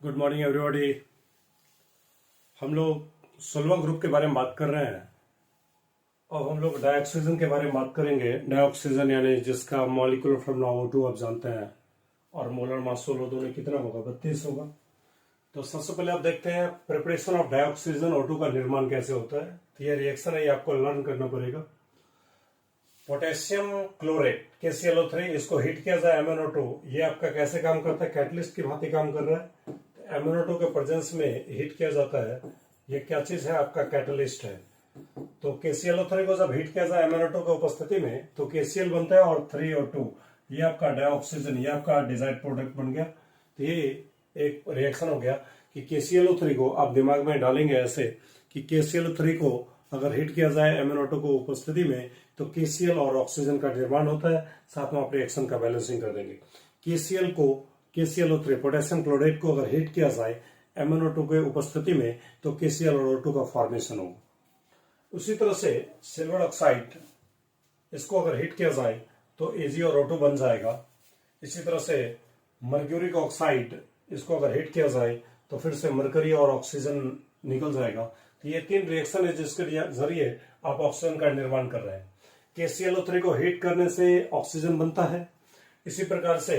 Good morning everybody. हम लोग 16वां group के बारे में बात कर रहे हैं और हम लोग डाइऑक्सीजन के बारे में बात करेंगे। डाइऑक्सीजन यानी जिसका मॉलिक्यूलर फॉर्मूला O2 आप जानते हैं और मोलर मास 16 दोनों कितना होगा, 32 होगा। तो सबसे पहले आप देखते हैं प्रिपरेशन ऑफ डाइऑक्सीजन O2 का निर्माण कैसे होता है। तो यह रिएक्शन है, ये आपको लर्न करना पड़ेगा। पोटेशियम क्लोरेट KClO3, इसको हीट किया जाए MnO2। ये आपका कैसे काम करता है, कैटलिस्ट की भांति काम कर रहा है। MnO2 के प्रेजेंस में हीट किया जाता है। ये क्या चीज है, आपका कैटलिस्ट है। तो KClO3 को जब हीट किया जाए MnO2 की उपस्थिति में तो KCl बनता है और 3O2, ये आपका डाइऑक्सीजन, ये आपका डिजायर्ड प्रोडक्ट बन गया। तो ये एक रिएक्शन हो गया कि KClO3 को आप दिमाग में डालेंगे ऐसे कि KClO3 को अगर हीट किया जाए MnO2 को उपस्थिति में तो KCl और ऑक्सीजन का निर्माण होता है। साथ में आप रिएक्शन का बैलेंसिंग कर देंगे। KClO3 पोटेशियम क्लोराइड को अगर हीट किया जाए MnO2 के उपस्थिति में तो KCl और O2 का फॉर्मेशन होगा। उसी तरह से सिल्वर ऑक्साइड, इसको अगर हीट किया जाए तो Ag और O2 बन जाएगा। इसी तरह से मर्क्यूरिक ऑक्साइड, इसको अगर हीट किया जाए तो फिर से मरकरी और ऑक्सीजन निकल जाएगा। तो ये तीन रिएक्शन है जिसके जरिए आप ऑक्सीजन का निर्माण कर रहे हैं। KClO3 को हीट करने से ऑक्सीजन बनता है। इसी प्रकार से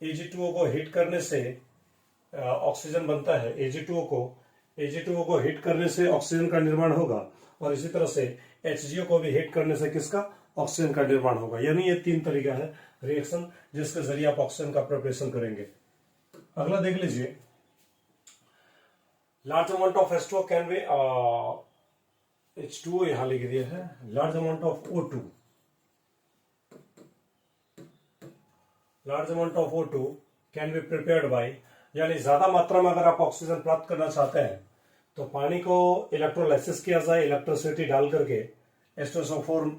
Ag2O को हीट करने से ऑक्सीजन बनता है। Ag2O को हीट करने से ऑक्सीजन का निर्माण होगा और इसी तरह से HGO को भी हीट करने से किसका, ऑक्सीजन का निर्माण होगा। यानी ये तीन तरीका है रिएक्शन जिसके जरिए आप ऑक्सीजन का प्रिपरेशन करेंगे। अगला देख लीजिए, large amount of H2O can be, H2O यहां लिख दिया है, large amount of O2 can be prepared by, यानी ज्यादा मात्रा में अगर आप ऑक्सीजन प्राप्त करना चाहते हैं तो पानी को इलेक्ट्रोलाइसिस किया जाए, इलेक्ट्रिसिटी डाल करके H2SO4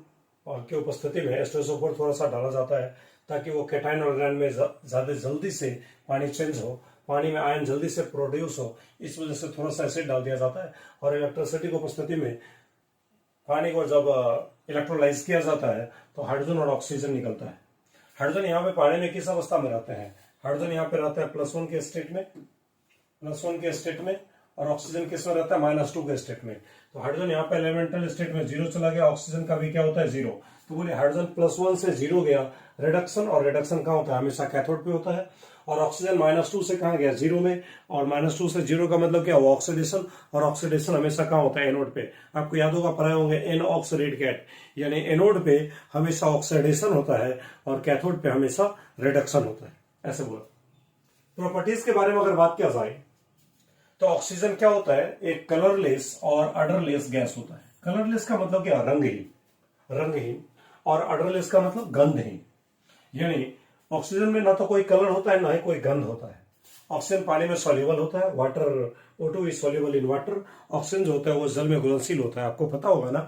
की उपस्थिति में H2SO4 थोड़ा सा डाला जाता है ताकि वो कैटायन और एनायन में ज्यादा जल्दी से पानी चेंज हो, पानी में आयन जल्दी से प्रोड्यूस हो। इस वजह से थोड़ा सा एसिड डाल दिया जाता है और इलेक्ट्रिसिटी की उपस्थिति में पानी को जब इलेक्ट्रोलाइज किया जाता है तो हाइड्रोजन और ऑक्सीजन निकलता है। हाइड्रोजन यहाँ पे पानी में किस अवस्था में रहते हैं, हाइड्रोजन यहाँ पे रहता है +1 के स्टेट में और ऑक्सीजन किस में रहता है -2 के स्टेट में। तो हाइड्रोजन यहाँ पे एलिमेंटल स्टेट में 0 चला गया, ऑक्सीजन का भी क्या होता है 0। तो बोले हाइड्रोजन +1 से 0 गया, रिडक्शन, और रिडक्शन कहाँ होता है, हमेशा कैथोड पे होता है। और ऑक्सीजन -2 से कहाँ गया, 0 में, और -2 से 0 का मतलब क्या हुआ, ऑक्सीडेशन, और ऑक्सीडेशन हमेशा कहाँ होता है, एनोड पे। आपको याद होगा, पढ़ाए होंगे एनऑक्स रेड कैट, यानी एनोड पे हमेशा ऑक्सीडेशन होता है और कैथोड पे हमेशा रिडक्शन होता है, ऐसे बोला। प्रॉपर्टीज के बारे में अगर बात किया जाए तो ऑक्सीजन क्या होता है, एक कलरलेस और अडरलेस गैस होता है। कलरलेस का मतलब क्या, रंगहीन, और अडरलेस का मतलब गंधहीन। यानी ऑक्सीजन में ना तो कोई कलर होता है ना ही कोई गंध होता है। ऑक्सीजन पानी में सॉल्युबल होता है, water O2 is soluble in water. Oxygen जो होता है वो जल में घुलनशील होता है। आपको पता होगा ना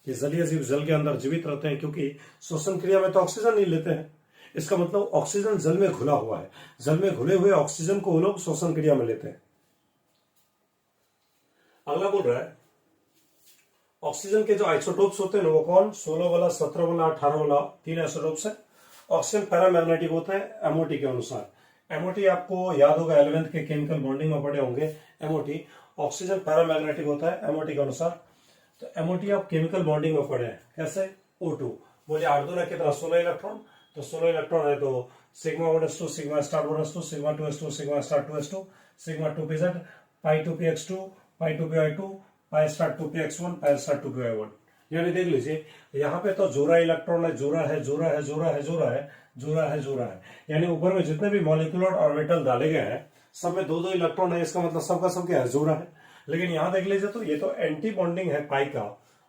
कि जलीय जीव जल के अंदर जीवित रहते हैं क्योंकि श्वसन क्रिया में तो ऑक्सीजन नहीं लेते हैं। इसका मतलब ऑक्सीजन जल में घुला हुआ है, जल में घुले हुए ऑक्सीजन को वो लोग श्वसन क्रिया में लेते हैं। अगला बोल रहा है, ऑक्सीजन के जो आइसोटोप्स होते हैं वो कौन, 16 वाला, 17 वाला, 18 वाला, 3 आइसोटोप्स है। ऑक्सीजन पैरामैग्नेटिक होता है MOT के अनुसार। MOT आपको याद होगा, 11th के केमिकल बॉन्डिंग में पढ़े होंगे। MOT, ऑक्सीजन पैरामैग्नेटिक होता है MOT के अनुसार। तो MOT आप केमिकल बॉन्डिंग में पढ़े हैं, कैसे, O2 बोले 8 दूना कितना, 16 इलेक्ट्रॉन। तो 16 इलेक्ट्रॉन है तो σ1s2 σ*1s2 σ2s2 σ*2s2 σ2pz π2px2 π2py2 π*2px1 π*2py1। यानी देख लीजिए, यहाँ पे तो जोड़ा इलेक्ट्रॉन है, जोड़ा है। यानी ऊपर में जितने भी मॉलिक्यूलर ऑर्बिटल डाले गए हैं सब में 2-2 इलेक्ट्रॉन है। इसका मतलब सबका सब क्या है, जोड़ा है। लेकिन यहाँ देख लीजिए तो ये तो एंटी बॉन्डिंग है पाई का,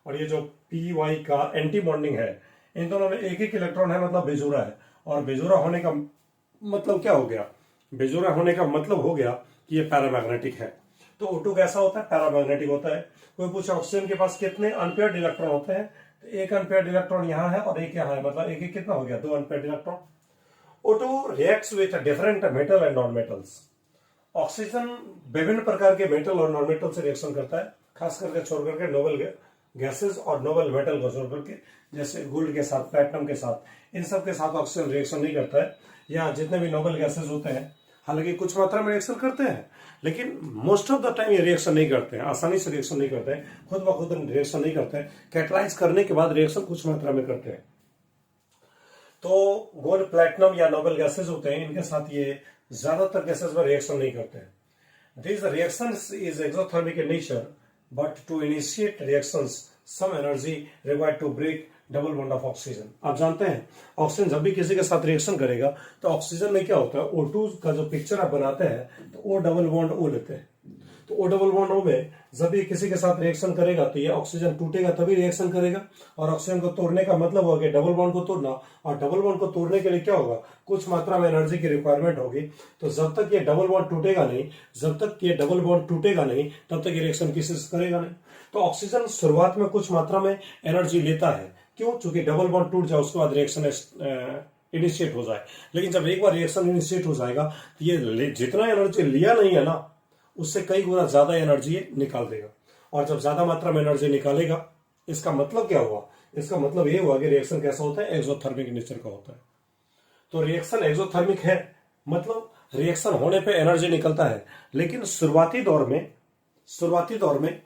और ये जो py का एंटी बॉन्डिंग है, इन दोनों में एक इलेक्ट्रॉन है, मतलब बेजोड़ा है। और बेजोड़ा होने का मतलब क्या हो गया, बेजोड़ा होने का मतलब हो गया कि ये पैरामैग्नेटिक है। तो O2 कैसा होता है, पैरामैग्नेटिक होता है। कोई पूछे ऑक्सीजन के पास कितने अनपेयर्ड इलेक्ट्रॉन होते हैं, तो एक अनपेयर्ड इलेक्ट्रॉन यहाँ है और एक यहाँ है, मतलब एक कितना हो गया, 2 unpaired electron. O2 reacts with different metal and non metals. Oxygen विभिन्न प्रकार के मेटल और नॉन मेटल से रिएक्शन करता है, खास करके छोड़ करके नोबल गैसेज और नोबल मेटल को छोड़ करके, जैसे गोल्ड के साथ, प्लैटिनम के साथ, इन सब के साथ ऑक्सीजन रिएक्शन नहीं करता है। यहाँ जितने भी नोबल गैसेज होते हैं हालांकि कुछ मात्रा में रिएक्शन करते हैं, लेकिन मोस्ट ऑफ द टाइम ये रिएक्शन नहीं करते हैं, आसानी से रिएक्शन नहीं करते हैं, खुद ब खुद रिएक्शन नहीं करते हैं। कैटलाइज करने के बाद रिएक्शन कुछ मात्रा में करते हैं। तो गोल्ड, प्लैटिनम या नोबल गैसेज होते हैं, इनके साथ ये ज्यादातर गैसेज में रिएक्शन नहीं करते हैं। This reaction is exothermic in nature, but to initiate reactions some energy required to break double bond of oxygen. आप जानते हैं ऑक्सीजन जब भी किसी के साथ रिएक्शन करेगा तो ऑक्सीजन में क्या होता है, O2 का जो पिक्चर आप बनाते हैं तो O डबल बॉन्ड O लेते हैं। तो O डबल बॉन्ड O में जब भी किसी के साथ रिएक्शन करेगा तो ये ऑक्सीजन टूटेगा तभी रिएक्शन करेगा, और ऑक्सीजन को तोड़ने का मतलब होगा कि डबल बॉन्ड को तोड़ना, और डबल बॉन्ड को तोड़ने के लिए क्या होगा, कुछ मात्रा में एनर्जी की रिक्वायरमेंट होगी। तो जब तक ये डबल बॉन्ड टूटेगा नहीं, जब तक ये डबल बॉन्ड टूटेगा नहीं, तब तक ये रिएक्शन किसी से करेगा नहीं। तो ऑक्सीजन शुरुआत में कुछ मात्रा में एनर्जी लेता है, क्यों, चूंकि डबल बॉन्ड टूट जाए उसके बाद रिएक्शन इनिशिएट हो जाए। लेकिन जब एक बार रिएक्शन इनिशिएट हो जाएगा तो ये जितना एनर्जी लिया नहीं है ना, उससे कई गुना ज्यादा एनर्जी निकाल देगा, और जब ज्यादा मात्रा में एनर्जी निकालेगा, इसका मतलब क्या हुआ, इसका मतलब ये हुआ कि रिएक्शन कैसा होता है, एक्सोथर्मिक नेचर का होता है। तो रिएक्शन एक्सोथर्मिक है, मतलब रिएक्शन होने पे एनर्जी निकलता है, लेकिन शुरुआती दौर में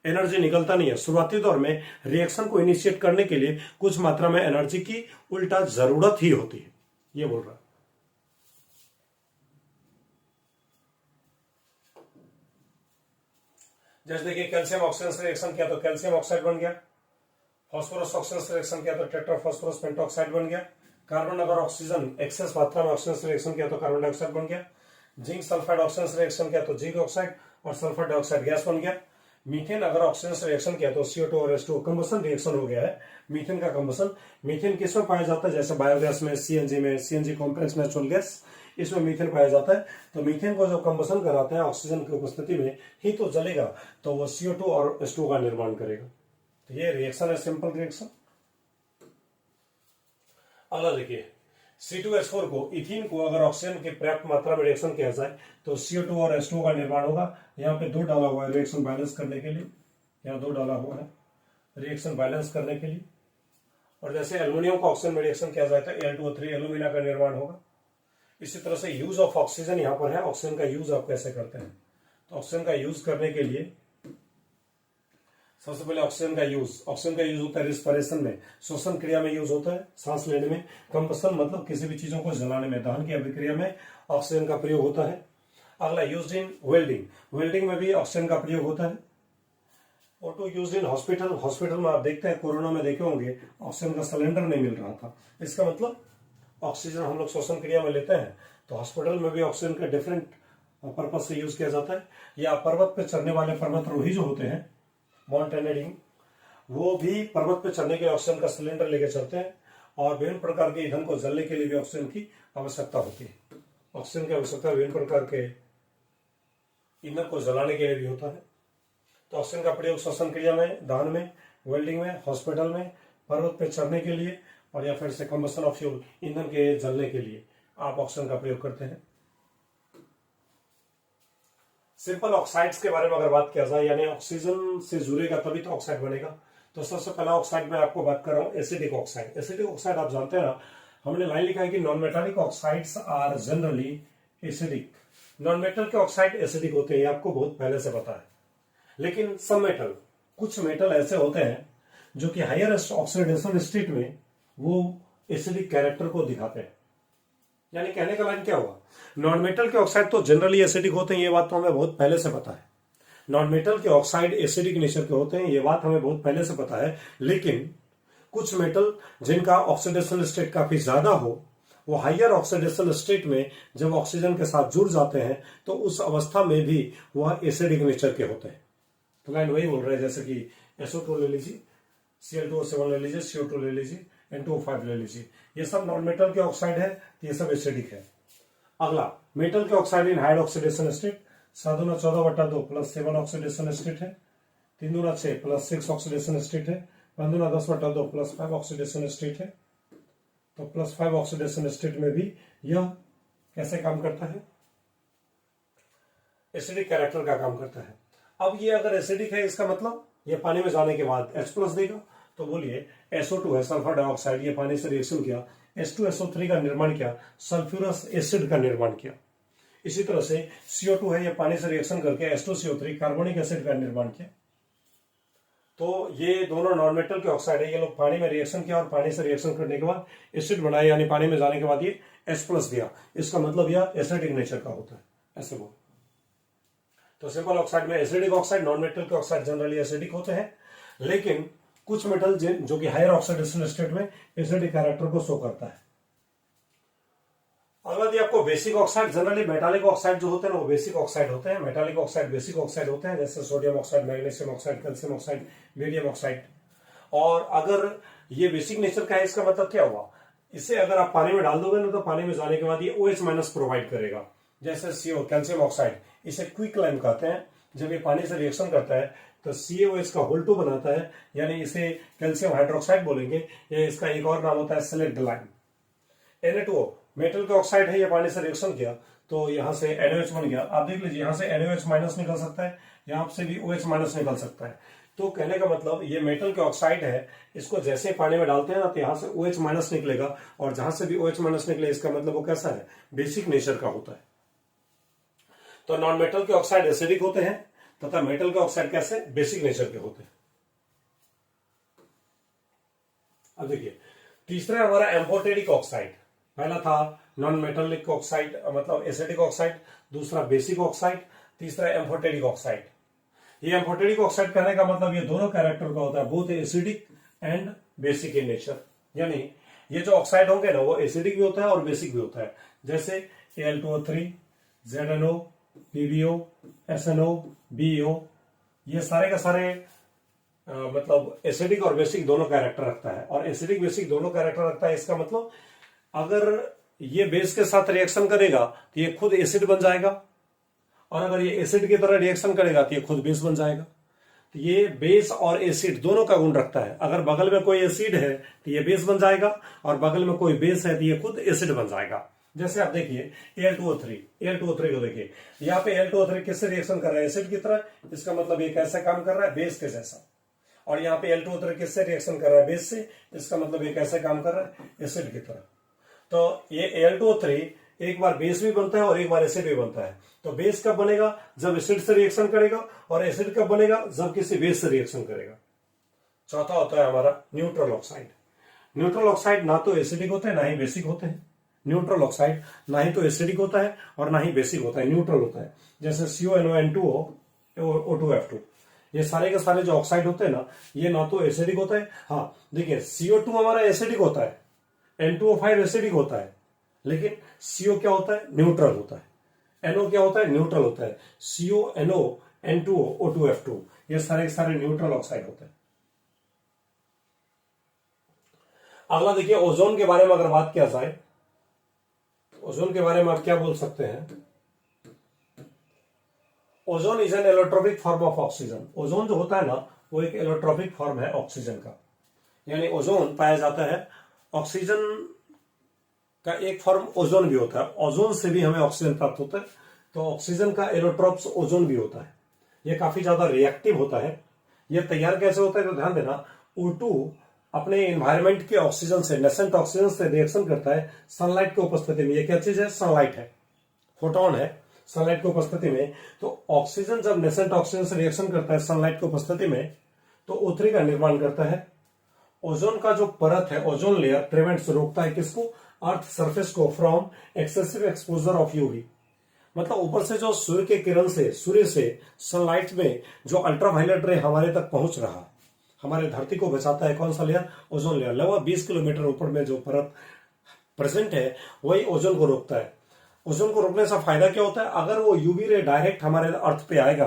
एनर्जी निकलता नहीं है। शुरुआती दौर में रिएक्शन को इनिशिएट करने के लिए कुछ मात्रा में एनर्जी की उल्टा जरूरत ही होती है, ये बोल रहा है। जैसे देखिए कैल्शियम ऑक्सीजन से रिएक्शन किया तो कैल्शियम ऑक्साइड बन गया, फास्फोरस ऑक्सीजन से रिएक्शन किया तो टेट्राफॉस्फोरस पेंटॉक्साइड बन गया, कार्बन अगर ऑक्सीजन एक्सेस मात्रा में ऑक्सीजन से रिएक्शन किया तो कार्बन डाइऑक्साइड बन गया, जिंक सल्फाइड ऑक्सीजन से रिएक्शन किया तो जिंक ऑक्साइड और सल्फर डाइऑक्साइड गैस बन गया। मीथेन अगर ऑक्सीजन से रिएक्शन किया तो CO2 और H2 कंबसन रिएक्शन हो गया है। मीथेन का कंबसन, मीथेन किसमें पाया जाता है, जैसे बायोगैस में, CNG कॉम्प्लेक्स नेचुरल गैस, इसमें मीथेन पाया जाता है। तो मीथेन को जब कंबसन कराते हैं ऑक्सीजन की उपस्थिति में ही तो जलेगा, तो वो CO2 और H2 का निर्माण करेगा। तो ये रिएक्शन है, सिंपल रिएक्शन। अगला देखिए C2H4 को, इथीन को अगर ऑक्सीजन की पर्याप्त मात्रा में रिएक्शन किया जाए तो CO2 और H2 का निर्माण होगा। यहाँ पे 2 डाला हुआ है रिएक्शन बैलेंस करने के लिए, यहाँ 2 डाला हुआ है रिएक्शन बैलेंस करने के लिए। और जैसे एल्युमिनियम का ऑक्सीजन में रिएक्शन किया जाए तो Al2O3 एल्यूमिना का निर्माण होगा। इसी तरह से यूज ऑफ ऑक्सीजन यहाँ पर है, ऑक्सीजन का यूज आप कैसे करते हैं। तो ऑक्सीजन का यूज करने के लिए सबसे पहले ऑक्सीजन का यूज होता है रिस्पिरेशन में, श्वसन क्रिया में यूज होता है, सांस लेने में। कंबसन मतलब किसी भी चीजों को जलाने में, दहन की अभिक्रिया में ऑक्सीजन का प्रयोग होता है। अगला यूज इन वेल्डिंग में भी ऑक्सीजन का प्रयोग होता है। ऑटो यूज इन हॉस्पिटल में आप देखते हैं, कोरोना में देखे होंगे ऑक्सीजन का सिलेंडर नहीं मिल रहा था, इसका मतलब ऑक्सीजन हम लोग श्वसन क्रिया में लेते हैं। तो हॉस्पिटल में भी ऑक्सीजन का डिफरेंट पर्पज से यूज किया जाता है। या पर्वत पे चढ़ने वाले पर्वतारोही जो होते हैं, माउंटेनियरिंग, वो भी पर्वत पे चढ़ने के लिए ऑक्सीजन का सिलेंडर लेके चलते हैं, और विभिन्न प्रकार के ईंधन को जलने के लिए भी ऑक्सीजन की आवश्यकता होती है। ऑक्सीजन की आवश्यकता विभिन्न प्रकार के ईंधन को जलाने के लिए भी होता है। तो ऑक्सीजन का प्रयोग श्वसन क्रिया में, दहन में, वेल्डिंग में, हॉस्पिटल में, पर्वत पे चढ़ने के लिए, और या फिर से कंबसन ऑफ फ्यूल, ईंधन के जलने के लिए आप ऑक्सीजन का प्रयोग करते हैं। सिंपल ऑक्साइड्स के बारे में अगर बात किया जाए, यानी ऑक्सीजन से जुड़ेगा तभी तो ऑक्साइड बनेगा। तो सबसे पहला ऑक्साइड में आपको बात कर रहा हूं एसिडिक ऑक्साइड। एसिडिक ऑक्साइड आप जानते हैं ना, हमने लाइन लिखा है कि non metallic oxides are generally acidic. Non metal के ऑक्साइड एसिडिक होते हैं, ये आपको बहुत पहले से पता है। लेकिन सब मेटल, कुछ मेटल ऐसे होते हैं जो कि हायर ऑक्सीडेशन स्टेट में वो एसिडिक कैरेक्टर को दिखाते हैं। यानी कहने का लाइन क्या हुआ, नॉन मेटल के ऑक्साइड तो जनरली एसिडिक होते हैं, ये बात तो हमें बहुत पहले से पता है। नॉन मेटल के ऑक्साइड एसिडिक नेचर के होते हैं, ये बात हमें बहुत पहले से पता है। लेकिन कुछ मेटल जिनका ऑक्सीडेशन स्टेट काफी ज्यादा हो, वो हायर ऑक्सीडेशन स्टेट में जब ऑक्सीजन के साथ जुड़ जाते हैं तो उस अवस्था में भी वह एसिडिक नेचर के होते हैं। तो लाइन वही बोल रहे हैं, जैसे कि SO2 ले लीजिए, Cl2O7 ले लीजिए, CO2 ले लीजिए, N2O5 ले लीजिए, ये सब नॉन मेटल के ऑक्साइड है, ये सब एसिडिक है। अगला मेटल के oxide in high oxidation state, 7 14/2 plus 7 oxidation state है, 3 6 प्लस 6 ऑक्सीडेशन स्टेट है, 5 10/2 प्लस 5 ऑक्सीडेशन स्टेट है। तो प्लस 5 ऑक्सीडेशन स्टेट में भी यह कैसे काम करता है, एसिडिक कैरेक्टर का काम करता है। अब ये अगर एसिडिक है, इसका मतलब ये पानी में जाने के बाद H+ देगा। तो बोलिए SO2 है, सल्फर डाइऑक्साइड, ये पानी से रिएक्शन किया, H2SO3 का निर्माण किया, सल्फ्यूरस एसिड का निर्माण किया। इसी तरह से CO2 है, ये पानी से रिएक्शन करके H2CO3 कार्बोनिक एसिड का निर्माण किया। तो ये दोनों नॉन मेटल के ऑक्साइड है, ये लोग पानी में रिएक्शन किया और पानी से रिएक्शन करने के बाद एसिड बनाया, यानी पानी में जाने के बाद ये H+ दिया। इसका मतलब यह एसिडिक नेचर का होता है, ऐसे बोल। तो सिंपल ऑक्साइड में एसिडिक ऑक्साइड, नॉन मेटल के ऑक्साइड जनरली एसिडिक होते हैं, लेकिन कुछ मेटल जो कि हायर ऑक्सीडेशन स्टेट में एसिडिक कैरेक्टर को शो करता है। अगला दिया आपको basic oxide. Generally metallic oxide जो होते हैं ना वो बेसिक ऑक्साइड होते हैं। मेटालिक ऑक्साइड बेसिक ऑक्साइड होते हैं, जैसे sodium oxide, magnesium oxide, calcium oxide, barium oxide. और अगर ये बेसिक नेचर का है, इसका मतलब क्या हुआ, इसे अगर आप पानी में डाल दोगे ना तो पानी में जाने के बाद ये OH- प्रोवाइड करेगा। जैसे CO कैल्शियम ऑक्साइड, इसे क्विक लाइम कहते हैं। जब ये पानी से रिएक्शन करता है तो CaOH का होल 2 बनाता है, यानी इसे कैल्शियम हाइड्रोक्साइड बोलेंगे, या इसका एक और नाम होता है सेलेक्ट लाइम। Na2O मेटल का ऑक्साइड है, ये पानी से रिएक्शन किया तो यहां से NaOH बन गया। आप देख लीजिए, यहां से NaOH- निकल सकता है, यहां से भी OH- निकल सकता है। तो कहने का मतलब ये मेटल के ऑक्साइड है, इसको जैसे पानी में डालते हैं ना तो यहां से OH- निकलेगा, और जहां से भी OH- निकले इसका मतलब वो कैसा है, बेसिक नेचर का होता है। तो नॉन मेटल के ऑक्साइड एसिडिक होते हैं तथा मेटल के ऑक्साइड कैसे, बेसिक नेचर के होते हैं। अब देखिए तीसरा हमारा एम्फोटेरिक ऑक्साइड। पहला था नॉन मेटालिक ऑक्साइड मतलब एसिडिक ऑक्साइड, दूसरा बेसिक ऑक्साइड, तीसरा एम्फोटेरिक ऑक्साइड। ये एम्फोटेरिक ऑक्साइड कहने का मतलब ये दोनों कैरेक्टर का होता है, both acidic and basic in nature. यानी ये जो ऑक्साइड होंगे ना वो एसिडिक भी होता है और बेसिक भी होता है। जैसे Al2O3, ZnO, PbO, SnO, BeO, ये सारे का सारे मतलब एसिडिक और बेसिक दोनों कैरेक्टर रखता है। और एसिडिक बेसिक दोनों कैरेक्टर रखता है, इसका मतलब अगर ये बेस के साथ रिएक्शन करेगा तो ये खुद एसिड बन जाएगा, और अगर ये एसिड की तरह रिएक्शन करेगा तो ये खुद बेस बन जाएगा। तो ये बेस और एसिड दोनों का गुण रखता है। अगर बगल में कोई एसिड है तो ये बेस बन जाएगा, और बगल में कोई बेस है तो ये खुद एसिड बन जाएगा। जैसे आप देखिए Al2O3 को देखिए, यहाँ पे Al2O3 किससे रिएक्शन कर रहा है, एसिड की तरह, इसका मतलब ये कैसे काम कर रहा है, बेस के जैसा। और यहाँ पे Al2O3 किससे रिएक्शन कर रहा है, बेस से, इसका मतलब ये कैसे काम कर रहा है, एसिड की तरह। तो ये Al2O3 एक बार बेस भी बनता है और एक बार एसिड भी बनता है। तो बेस कब बनेगा, जब एसिड से रिएक्शन करेगा, और एसिड कब बनेगा, जब किसी बेस से रिएक्शन करेगा। चौथा होता है हमारा न्यूट्रल ऑक्साइड। न्यूट्रल ऑक्साइड ना तो एसिडिक होते हैं ना ही बेसिक होते हैं। न्यूट्रल ऑक्साइड ना ही तो एसिडिक होता है और ना ही बेसिक होता है, न्यूट्रल होता है। जैसे CONO, O2F2, ये सारे के सारे जो ऑक्साइड होते हैं ना, ये ना तो एसिडिक होता है। हाँ देखिए, CO2 हमारा एसिडिक होता है, N2O5 एसिडिक होता है, लेकिन CO क्या होता है, न्यूट्रल होता है। NO क्या होता है, न्यूट्रल होता है। CONO, N2O, O2F2, ये सारे के सारे न्यूट्रल ऑक्साइड होते हैं। अगला देखिए, ओजोन के बारे में अगर बात किया जाए, ओजोन के बारे में आप क्या बोल सकते हैं, ozone is an allotropic form of oxygen. Ozone जो होता है ना वो एक एलोट्रोपिक फॉर्म है ऑक्सीजन का, यानी ओजोन पाया जाता है, ऑक्सीजन का एक फॉर्म ओजोन भी होता है, ओजोन से भी हमें ऑक्सीजन प्राप्त होता है। तो ऑक्सीजन का एलोट्रोप्स ओजोन भी होता है, यह काफी ज्यादा रिएक्टिव होता है। यह तैयार कैसे होता है तो ध्यान देना, O2 अपने एनवायरमेंट के ऑक्सीजन से, नेसेंट ऑक्सीजन से रिएक्शन करता है सनलाइट की उपस्थिति में। यह क्या चीज है, सनलाइट है, फोटोन है सनलाइट की उपस्थिति में। तो ऑक्सीजन जब नेसेंट ऑक्सीजन से रिएक्शन करता है सनलाइट की उपस्थिति में तो O3 का निर्माण करता है। ओजोन का जो परत है, ओजोन लेयर, प्रिवेंट्स, रोकता है किसको, अर्थ सरफेस को, from excessive exposure of UV. मतलब ऊपर से जो सूर्य के किरण से, सूर्य से सनलाइट में जो अल्ट्रावायलेट रे हमारे तक पहुंच रहा, हमारे धरती को बचाता है कौन सा लेयर, ओजोन लेयर। लगभग 20 किलोमीटर ऊपर में जो परत प्रेजेंट है वही ओजोन को रोकता है। ओजोन को रोकने से फायदा क्या होता है, अगर वो यूवी रे डायरेक्ट हमारे अर्थ पे आएगा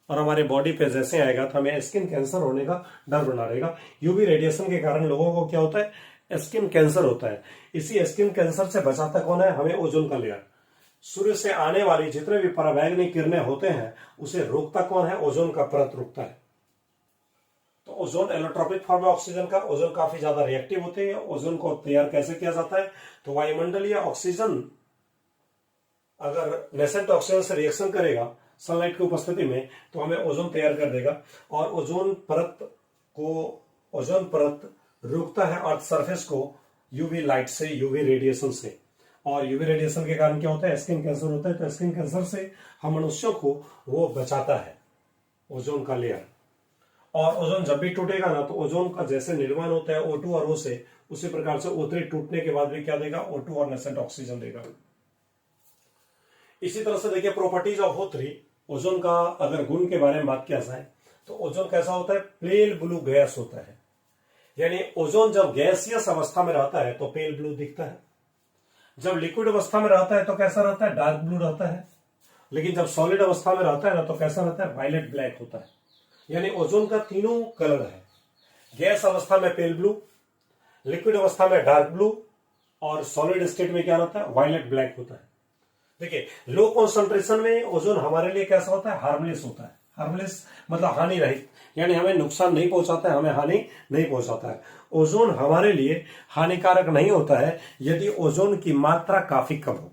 और हमारे बॉडी पे जैसे आएगा तो हमें स्किन कैंसर होने का डर बना रहेगा। यूवी रेडिएशन के कारण लोगों को क्या होता है, स्किन कैंसर होता है। इसी स्किन कैंसर से बचाता कौन है, हमें ओजोन का लेयर। सूर्य से आने वाली जितने भी पराबैंगनी किरणें होते हैं उसे रोकता कौन है, ओजोन का परत रोकता है। तो ओजोन एलोट्रोपिक फॉर्म है ऑक्सीजन का। ओजोन काफी ज्यादा रिएक्टिव होते हैं। ओजोन को तैयार कैसे किया जाता है, तो वायुमंडलीय ऑक्सीजन अगर नेसेंट ऑक्सीजन से रिएक्शन करेगा सनलाइट की उपस्थिति में तो हमें ओजोन तैयार कर देगा, और ओजोन परत रोकता है अर्थ सरफेस को यूवी लाइट से, यूवी रेडिएशन से। और यूवी रेडिएशन के कारण क्या होता है, स्किन कैंसर होता है। तो स्किन कैंसर से हम मनुष्यों को वो बचाता है, ओजोन का लेयर। और ओजोन जब भी टूटेगा ना, तो ओजोन का जैसे निर्माण होता है O2 और O से, उसी प्रकार से O3 टूटने के बाद भी क्या देगा, O2 और नेसेंट ऑक्सीजन देगा। इसी तरह से देखिए प्रॉपर्टीज ऑफ O3, ओजोन का अगर गुण के बारे में बात किया जाए तो ओजोन कैसा होता है, पेल ब्लू गैस होता है। यानी ओजोन जब गैसियस अवस्था में रहता है तो पेल ब्लू दिखता है, जब लिक्विड अवस्था में रहता है तो कैसा रहता है, डार्क ब्लू रहता है, लेकिन जब सॉलिड अवस्था में रहता है ना तो कैसा रहता है, वायलेट ब्लैक होता है। यानी ओजोन का तीनों कलर है, गैस अवस्था में पेल ब्लू, लिक्विड अवस्था में डार्क ब्लू, और सॉलिड स्टेट में क्या रहता है, वायलेट ब्लैक होता है। देखिए लो कॉन्सेंट्रेशन में ओजोन हमारे लिए कैसा होता है, हार्मलेस होता है। हार्मलेस मतलब हानि रहित, यानी हमें नुकसान नहीं पहुंचाता है, हमें हानि नहीं पहुंचाता है। ओजोन हमारे लिए हानिकारक नहीं होता है यदि ओजोन की मात्रा काफी कम हो।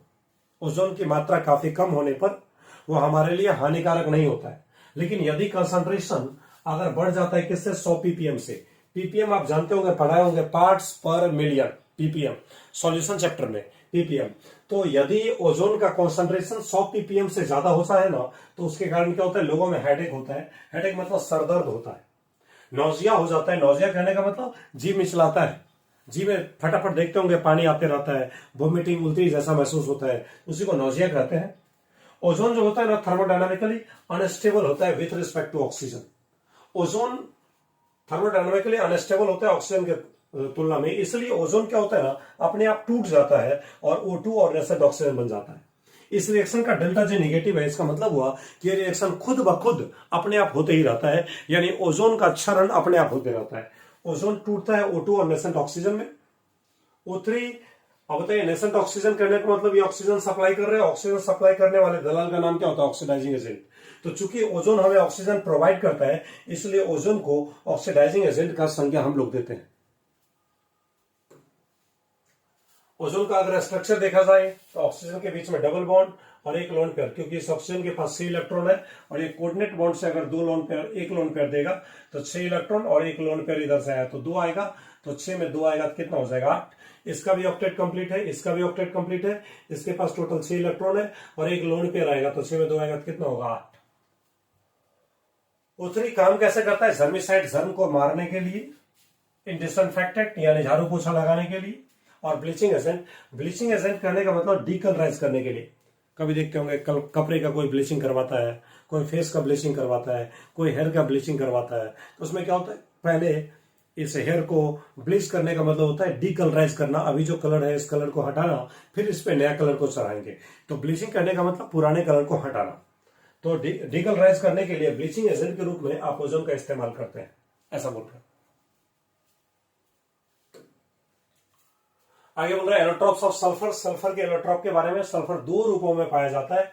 ओजोन की मात्रा काफी कम होने पर वो हमारे लिए हानिकारक नहीं होता है। लेकिन यदि कंसंट्रेशन अगर बढ़ जाता है किससे, 100 ppm से, ppm आप जानते होंगे, पढ़ाए होंगे, पार्ट्स पर मिलियन, ppm सॉल्यूशन चैप्टर में, ppm। तो यदि ओजोन का कंसंट्रेशन 100 ppm से ज्यादा होता है ना, तो उसके कारण क्या होता है, लोगों में हेडेक होता है। हेडेक मतलब सरदर्द होता है, नौजिया हो जाता है। नौजिया कहने का मतलब जी मिचलाता है, जी में फटाफट देखते होंगे पानी आते रहता है, वोमिटिंग उल्टी जैसा महसूस होता है, उसी को नौजिया कहते हैं। ओजोन जो होता है ना, थर्मोडायनामिकली अनस्टेबल होता है with respect to oxygen. Ozone thermodynamically unstable होता है ऑक्सीजन के तुलना में, इसलिए ओजोन क्या होता है ना, अपने आप टूट जाता है और O2 और नेसेंट ऑक्सीजन बन जाता है। इस रिएक्शन का डेल्टा जी नेगेटिव है, इसका मतलब हुआ कि ये रिएक्शन खुद ब खुद अपने आप होते ही रहता है, यानी ओजोन का क्षरण अपने आप होते रहता है। ओजोन टूटता है O2 और नेसेंट ऑक्सीजन में। O3, अब बताइए नेसेंट ऑक्सीजन करने का मतलब ये ऑक्सीजन सप्लाई कर रहे हैं, ऑक्सीजन सप्लाई करने वाले दलाल का नाम क्या होता है, ऑक्सीडाइजिंग एजेंट। तो चूंकि ओजोन हमें ऑक्सीजन प्रोवाइड करता है, इसलिए ओजोन को ऑक्सीडाइजिंग एजेंट का संज्ञा हम लोग देते हैं। ओजोन का अगर स्ट्रक्चर देखा जाए तो ऑक्सीजन के बीच में डबल बॉन्ड और एक लोन पेयर, क्योंकि इस ऑक्सीजन के पास 6 इलेक्ट्रॉन है, और एक कोऑर्डिनेट बॉन्ड से अगर एक लोन पेयर देगा तो 6 इलेक्ट्रॉन, और एक लोन पेयर इधर से आया तो 2 आएगा, तो 6 में 2 आएगा तो कितना हो जाएगा, 8। इसका भी ऑक्टेट कंप्लीट है, इसका भी ऑक्टेट कंप्लीट है, इसके पास टोटल 6 इलेक्ट्रॉन है, और एक लोन पेयर आएगा तो 6 में 2 आएगा तो कितना होगा, 8। O3 काम कैसे करता है, जर्मिसाइड जर्म को मारने के लिए, डिसइंफेक्टेंट यानी झाड़ू पोछा लगाने के लिए, और ब्लीचिंग एजेंट कहने का मतलब डीकलराइज करने के लिए। कभी देखते होंगे कपड़े का कोई ब्लीचिंग करवाता है, कोई फेस का ब्लीचिंग करवाता है, कोई हेयर का ब्लीचिंग करवाता है, तो उसमें क्या होता है, पहले इस हेयर को ब्लीच करने का मतलब होता है डीकलराइज करना, अभी जो कलर है इस कलर को हटाना, फिर इस पे नया कलर को चढ़ाएंगे। तो ब्लीचिंग करने का मतलब पुराने कलर को हटाना। तो डीकलराइज करने के लिए ब्लीचिंग एजेंट के रूप में आप ओजोन का इस्तेमाल करते हैं, ऐसा बोल रहे हैं। आगे बोल रहा है एलोट्रॉप्स ऑफ सल्फर। सल्फर के एलोट्रॉप के बारे में, सल्फर 2 रूपों में पाया जाता है,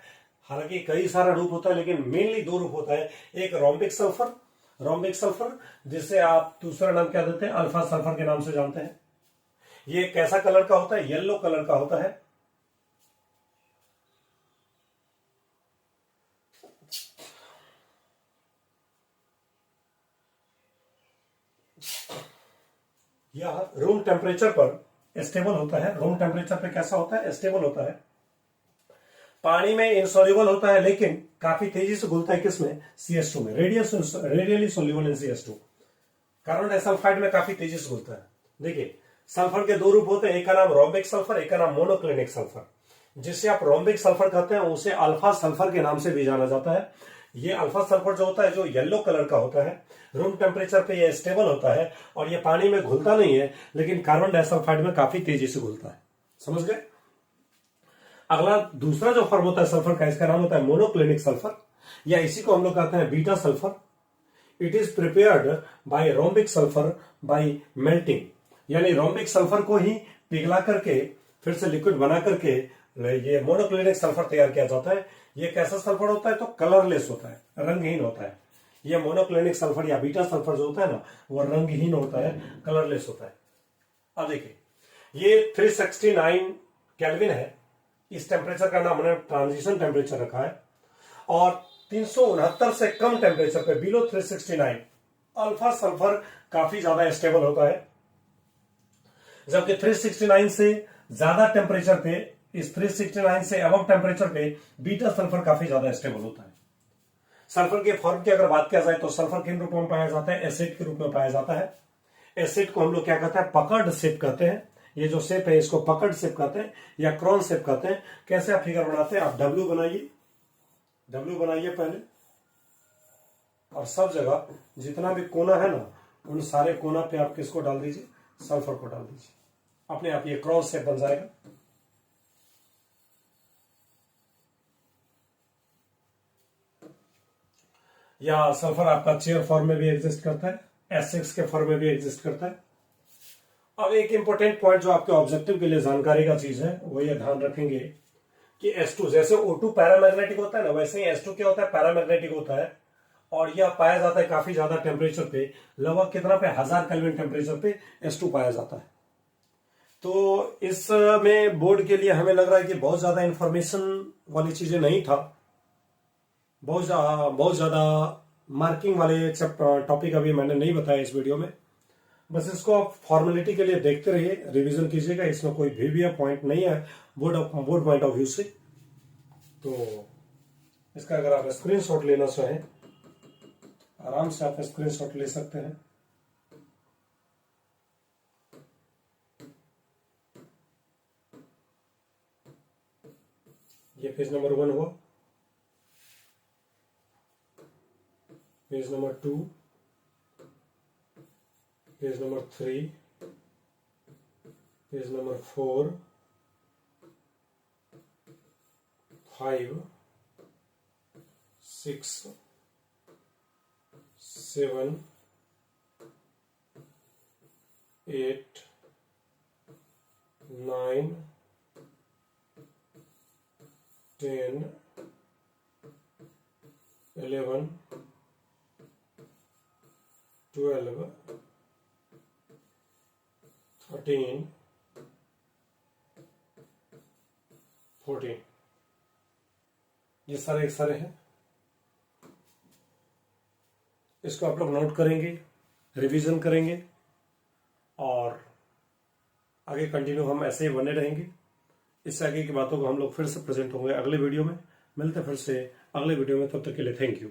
हालांकि कई सारा रूप होता है लेकिन मेनली 2 रूप होता है। एक रोम्बिक सल्फर जिसे आप दूसरा नाम क्या देते हैं, अल्फा सल्फर के नाम से जानते हैं। ये कैसा कलर का होता है, येलो कलर का होता है। यह रूम टेम्परेचर पर स्टेबल होता है। रूम टेम्परेचर पे कैसा होता है, स्टेबल होता है। पानी में इनसॉल्युबल होता है लेकिन काफी तेजी से घुलता है, किसमें, CH2 में, radially soluble in CH2। Carbon disulphide में काफी तेजी से घुलता है। देखिए सल्फर के 2 रूप होते हैं, एक का नाम रोम्बिक सल्फर, एक का नाम मोनोक्लिनिक सल्फर। जिसे आप रोम्बिक सल्फर कहते हैं उसे अल्फा सल्फर के नाम से भी जाना जाता है। ये अल्फा सल्फर जो होता है, जो येलो कलर का होता है, रूम टेम्परेचर पे ये स्टेबल होता है, और ये पानी में घुलता नहीं है लेकिन कार्बन डाइसल्फाइड में काफी तेजी से घुलता है। समझ गए। अगला दूसरा जो फॉर्म होता है सल्फर का, इसका नाम होता है मोनोक्लिनिक सल्फर, या इसी को हम लोग कहते हैं beta sulphur. It is prepared by rhombic sulphur bye melting, यानी रोम्बिक सल्फर को ही पिघला करके फिर से लिक्विड बना करके ये मोनोक्लिनिक सल्फर तैयार किया जाता है। ये कैसा सल्फर होता है, तो कलरलेस होता है, रंगहीन होता है। ये मोनोक्लिनिक सल्फर या बीटा सल्फर जो होता है ना, वो रंगहीन होता है, कलरलेस होता है। अब देखिए ये 369 केल्विन है, इस टेम्परेचर का नाम हमने ट्रांजिशन टेम्परेचर रखा है। और 369 से कम टेम्परेचर पे, बिलो 369, अल्फा सल्फर काफी ज्यादा स्टेबल होता है, जबकि 369 से ज्यादा टेम्परेचर पे इस 369 से अबव टेम्परेचर पे बीटा सल्फर काफी ज्यादा स्टेबल होता है। सल्फर के फॉर्म की अगर बात किया जाए तो सल्फर किन रूप में पाया जाता है? एसिड के रूप में पाया जाता है। एसिड को हम लोग क्या कहते हैं? पकड़ शेप कहते हैं। ये जो शेप है इसको पकड़ शेप कहते हैं या क्रॉन शेप कहते हैं। कैसे आप फिगर बनाते हैं? आप डब्ल्यू बनाइए, डब्ल्यू बनाइए पहले, और सब जगह जितना भी कोना है ना, उन सारे कोना पे आप किसको डाल दीजिए? सल्फर को डाल दीजिए। अपने आप ये क्रॉस शेप बन जाएगा। या सल्फर आपका चेयर फॉर्म में भी एग्जिस्ट करता है, S6 के फॉर्म में भी एग्जिस्ट करता है। अब एक इंपॉर्टेंट पॉइंट जो आपके ऑब्जेक्टिव के लिए जानकारी का चीज है वो ये ध्यान रखेंगे कि S2 जैसे O2 पैरामैग्नेटिक होता है ना, वैसे ही S2 क्या होता है? पैरामैग्नेटिक होता है। और यह पाया जाता है काफी ज्यादा टेम्परेचर पे, लगभग कितना पे? 1000 केल्विन टेम्परेचर पे S2 पाया जाता है। तो इसमें बोर्ड के लिए हमें लग रहा है कि बहुत ज्यादा इंफॉर्मेशन वाली चीजें नहीं था, बहुत ज्यादा मार्किंग वाले टॉपिक अभी मैंने नहीं बताया इस वीडियो में। बस इसको आप फॉर्मेलिटी के लिए देखते रहिए, रिवीजन कीजिएगा। इसमें कोई भी पॉइंट नहीं है बोर्ड पॉइंट ऑफ व्यू से। तो इसका अगर आप स्क्रीनशॉट लेना चाहें, आराम से आप स्क्रीनशॉट ले सकते हैं। ये पेज नंबर 1 हुआ, page number 2, page number 3, page number 4, 5, 6, 7, 8, 9, 10, 11, 12, 13, 14, ये सारे एक सारे हैं। इसको आप लोग नोट करेंगे, रिवीजन करेंगे, और आगे कंटिन्यू हम ऐसे ही बने रहेंगे। इससे आगे की बातों को हम लोग फिर से प्रेजेंट होंगे अगले वीडियो में। मिलते फिर से अगले वीडियो में, तब तक के लिए थैंक यू।